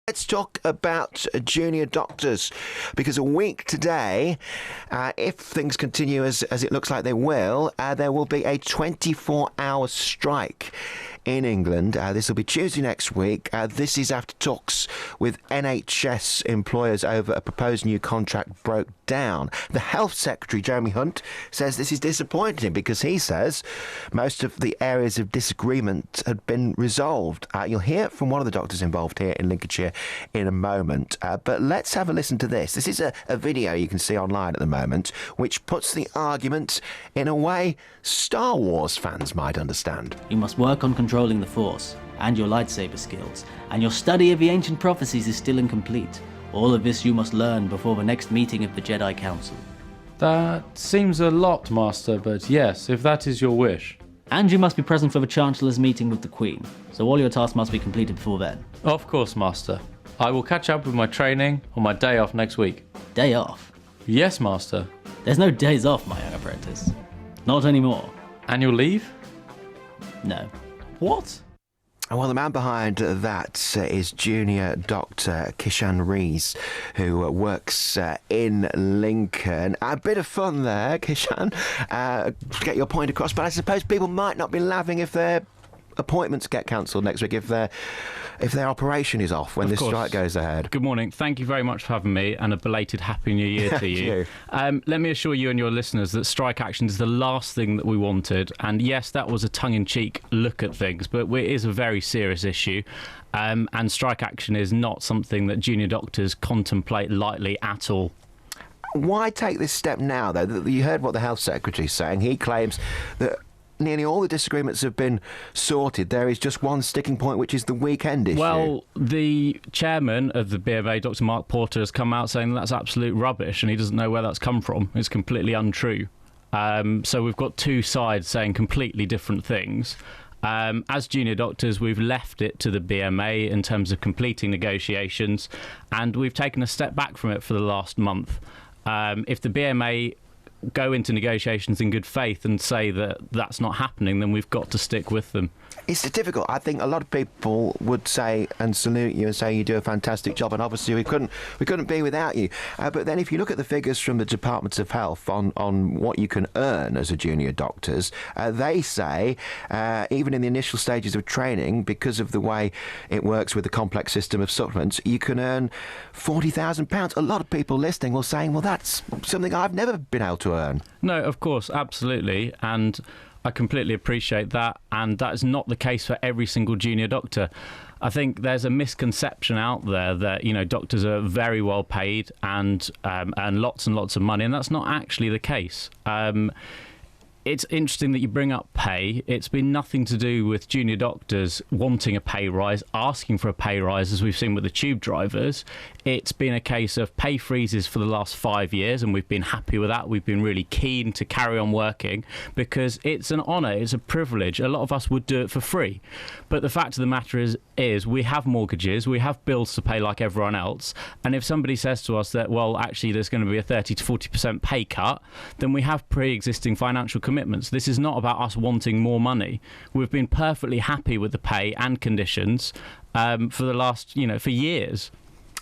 Let's talk about junior doctors, because a week today, if things continue as it looks like they will, there will be a 24-hour strike in England. This will be Tuesday next week. This is after talks with NHS employers over a proposed new contract broke down. The Health Secretary, Jeremy Hunt, says this is disappointing because he says most of the areas of disagreement had been resolved. You'll hear from one of the doctors involved here in Lincolnshire in a moment, but let's have a listen to this. This is a video you can see online at the moment, which puts the argument in a way Star Wars fans might understand. You must work on controlling the Force and your lightsaber skills, and your study of the ancient prophecies is still incomplete. All of this you must learn before the next meeting of the Jedi Council. That seems a lot, Master, but yes, if that is your wish. And you must be present for the Chancellor's meeting with the Queen, so all your tasks must be completed before then. Of course, Master. I will catch up with my training on my day off next week. Day off? Yes, Master. There's no days off, my young apprentice. Not anymore. Annual leave? No. What? Well, the man behind that is junior doctor Kishan Rees, who works in Lincoln. A bit of fun there, Kishan, to get your point across, but I suppose people might not be laughing if their appointments get cancelled next week, if their operation is off when this strike goes ahead. Good morning. Thank you very much for having me, and a belated Happy New Year to you. Let me assure you and your listeners that strike action is the last thing that we wanted. And yes, that was a tongue-in-cheek look at things, but it is a very serious issue. And strike action is not something that junior doctors contemplate lightly at all. Why take this step now, though? You heard what the Health Secretary is saying. He claims that nearly all the disagreements have been sorted. There is just one sticking point, which is the weekend issue. Well, the chairman of the BMA, Dr. Mark Porter, has come out saying that's absolute rubbish and he doesn't know where that's come from. It's completely untrue. So we've got two sides saying completely different things. As junior doctors, we've left it to the BMA in terms of completing negotiations, and we've taken a step back from it for the last month. If the BMA go into negotiations in good faith and say that that's not happening, then we've got to stick with them. It's difficult. I think a lot of people would say and salute you and say you do a fantastic job, and obviously we couldn't be without you. But then if you look at the figures from the Department of Health on what you can earn as a junior doctors, they say even in the initial stages of training, because of the way it works with the complex system of supplements, you can earn £40,000. A lot of people listening will say, well, that's something I've never been able to earn. No, of course, absolutely, and I completely appreciate that, and that is not the case for every single junior doctor. I think there's a misconception out there that, you know, doctors are very well paid and lots of money, and that's not actually the case. It's interesting that you bring up pay. It's been nothing to do with junior doctors wanting a pay rise, asking for a pay rise, as we've seen with the tube drivers. It's been a case of pay freezes for the last 5 years, and we've been happy with that. We've been really keen to carry on working because it's an honour, it's a privilege. A lot of us would do it for free. But the fact of the matter is we have mortgages, we have bills to pay like everyone else, and if somebody says to us that, well, actually there's going to be a 30 to 40% pay cut, then we have pre-existing financial commitments. This is not about us wanting more money. We've been perfectly happy with the pay and conditions for the last, for years.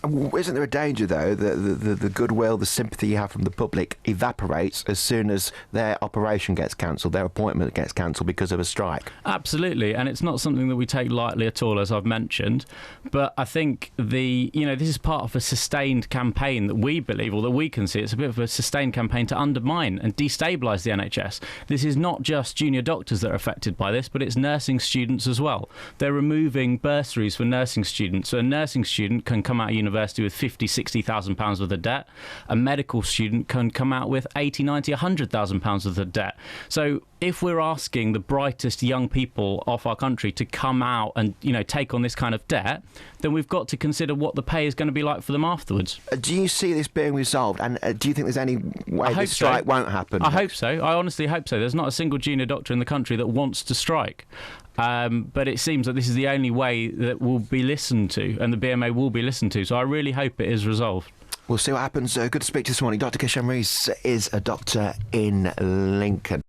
Isn't there a danger, though, that the goodwill, the sympathy you have from the public evaporates as soon as their operation gets cancelled, their appointment gets cancelled because of a strike? Absolutely, and it's not something that we take lightly at all, as I've mentioned. But I think this is part of a sustained campaign that we believe, or that we can see. It's a bit of a sustained campaign to undermine and destabilise the NHS. This is not just junior doctors that are affected by this, but it's nursing students as well. They're removing bursaries for nursing students. So a nursing student can come out of university with £50,000, £60,000 worth of debt. A medical student can come out with £80,000, £90,000, £100,000 worth of debt. So if we're asking the brightest young people of our country to come out and take on this kind of debt, then we've got to consider what the pay is going to be like for them afterwards. Do you see this being resolved, and do you think there's any way this strike won't happen? I hope so. I honestly hope so. There's not a single junior doctor in the country that wants to strike. But it seems that this is the only way that will be listened to, and the BMA will be listened to. So I really hope it is resolved. We'll see what happens. Good to speak to you this morning. Dr. Kishan Rees is a doctor in Lincoln.